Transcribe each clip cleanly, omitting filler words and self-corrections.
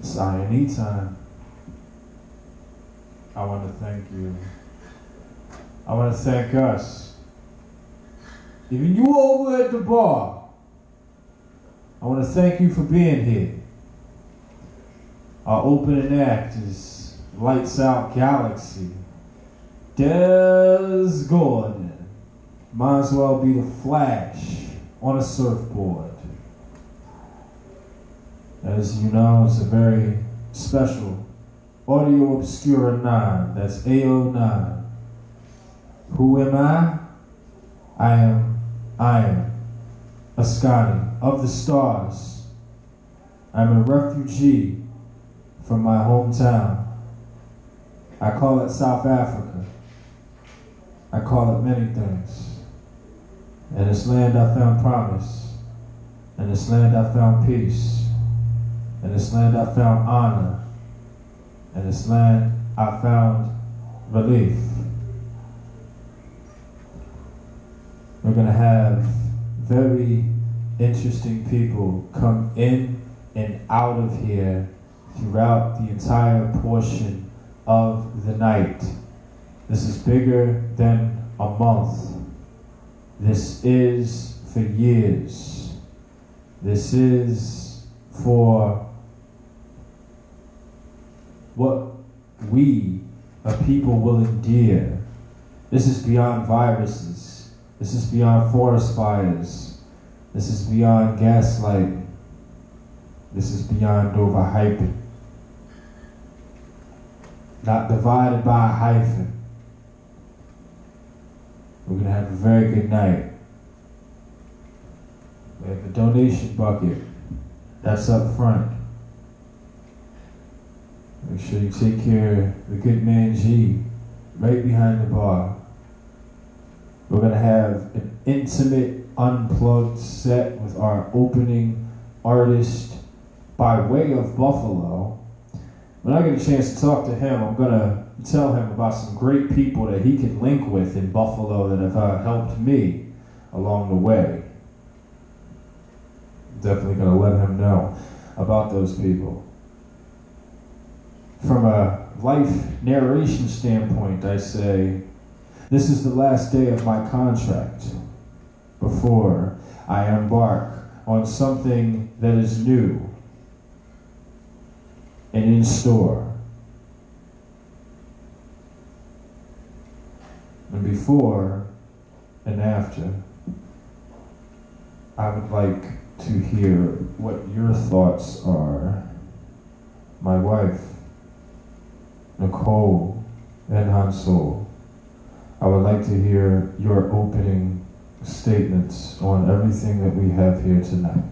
It's Iron-M.I.C time. I want to thank you. I want to thank us. Even you over at the bar. I want to thank you for being here. Our opening act is Lights Out Galaxy. Des Gordon. Might as well be the Flash on a surfboard. As you know, it's a very special Audio Obscura 9. That's AO9. Who am I? I am Iron-M.I.C of the stars. I'm a refugee from my hometown. I call it South Africa. I call it many things. In this land I found promise. In this land I found peace. In this land I found honor. In this land I found relief. We're going to have very interesting people come in and out of here throughout the entire portion of the night. This is bigger than a month. This is for years. This is for what we, a people, will endure. This is beyond viruses. This is beyond forest fires. This is beyond gaslighting. This is beyond overhyping. Not divided by a hyphen. We're going to have a very good night. We have a donation bucket. That's up front. Make sure you take care of the good man G right behind the bar. We're going to have an intimate, unplugged set with our opening artist by way of Buffalo. When I get a chance to talk to him, I'm going to tell him about some great people that he can link with in Buffalo that have helped me along the way. Definitely going to let him know about those people. From a life narration standpoint, I say, this is the last day of my contract before I embark on something that is new and in store. And before and after, I would like to hear what your thoughts are. My wife, Nicole, EnhanSoul, I would like to hear your opening statements on everything that we have here tonight.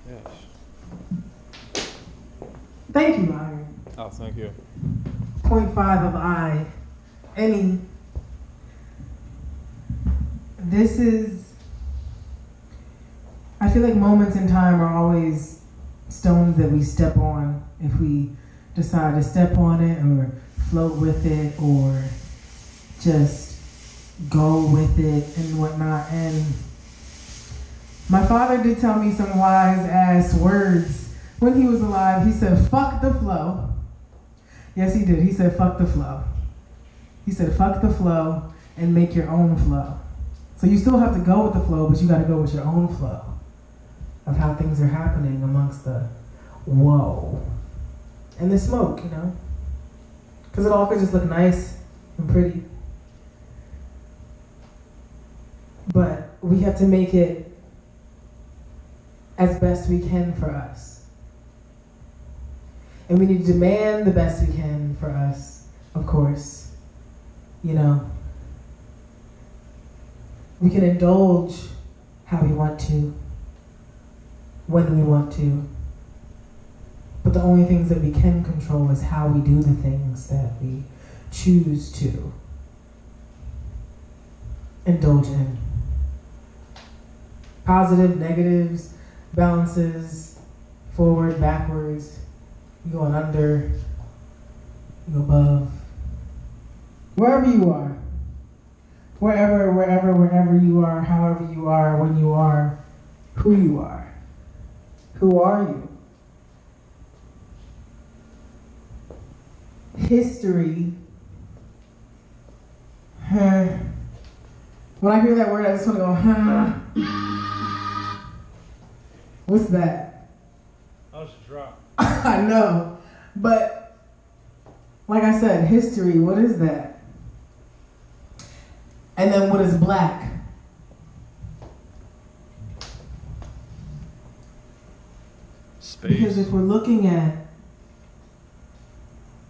Yes. Thank you, Iron. Oh, thank you. 0.5 of I. Any. This is, I feel like moments in time are always stones that we step on if we decide to step on it or float with it or just go with it and whatnot. And my father did tell me some wise ass words when he was alive. He said, fuck the flow. Yes, he did. He said, fuck the flow. He said, fuck the flow and make your own flow. So you still have to go with the flow, but you got to go with your own flow of how things are happening amongst the whoa and the smoke, you know? Because it all could just look nice and pretty. But we have to make it as best we can for us. And we need to demand the best we can for us, of course. You know, we can indulge how we want to, when we want to. But the only things that we can control is how we do the things that we choose to indulge in. Positive, negatives, balances, forward, backwards, you going under, you above. Wherever you are, wherever you are, however you are, when you are, who you are. Who are you? History. When I hear that word, I just want to go, What's that? That was a drop. I know. But, like I said, history, what is that? And then what is black? Space. Because if we're looking at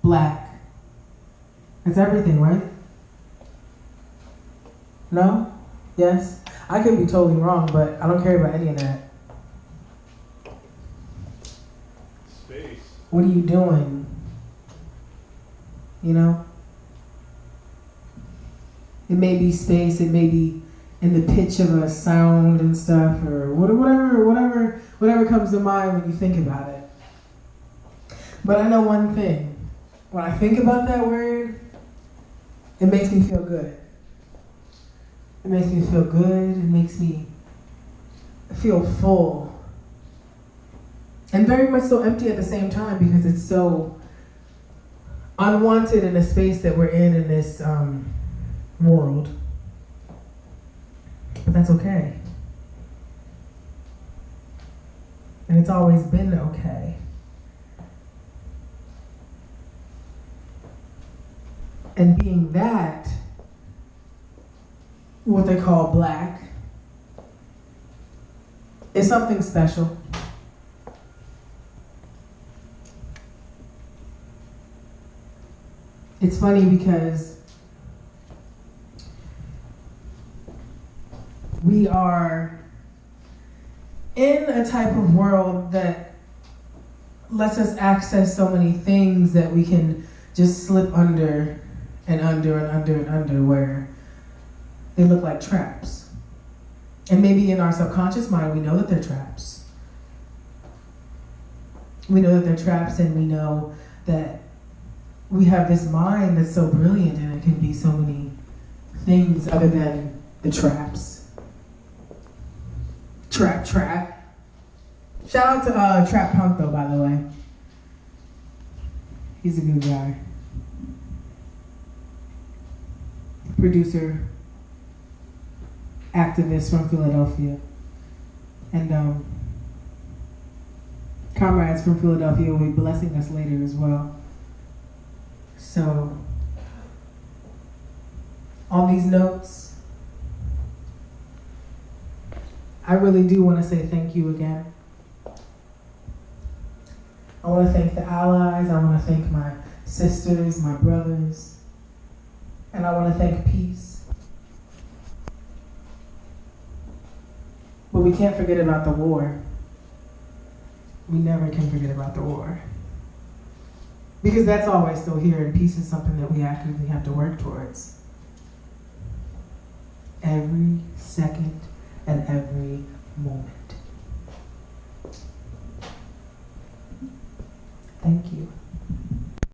black, it's everything, right? No? Yes? I could be totally wrong, but I don't care about any of that. Space. What are you doing? You know? It may be space, it may be in the pitch of a sound and stuff, or whatever comes to mind when you think about it. But I know one thing. When I think about that word, it makes me feel good. It makes me feel good. It makes me feel full. And very much so empty at the same time because it's so unwanted in the space that we're in this world. But that's okay. And it's always been okay. And being that, what they call black, is something special. It's funny because we are in a type of world that lets us access so many things that we can just slip under and under and under and under where they look like traps. And maybe in our subconscious mind, we know that they're traps. We know that they're traps, and we know that we have this mind that's so brilliant and it can be so many things other than the traps. Trap. Shout out to Trap Punk though, by the way. He's a good guy. Producer, activist from Philadelphia. And comrades from Philadelphia will be blessing us later as well. So, on these notes, I really do want to say thank you again. I want to thank the allies, I want to thank my sisters, my brothers, and I want to thank peace. But we can't forget about the war. We never can forget about the war. Because that's always still here, and peace is something that we actively have to work towards. Every second and every moment.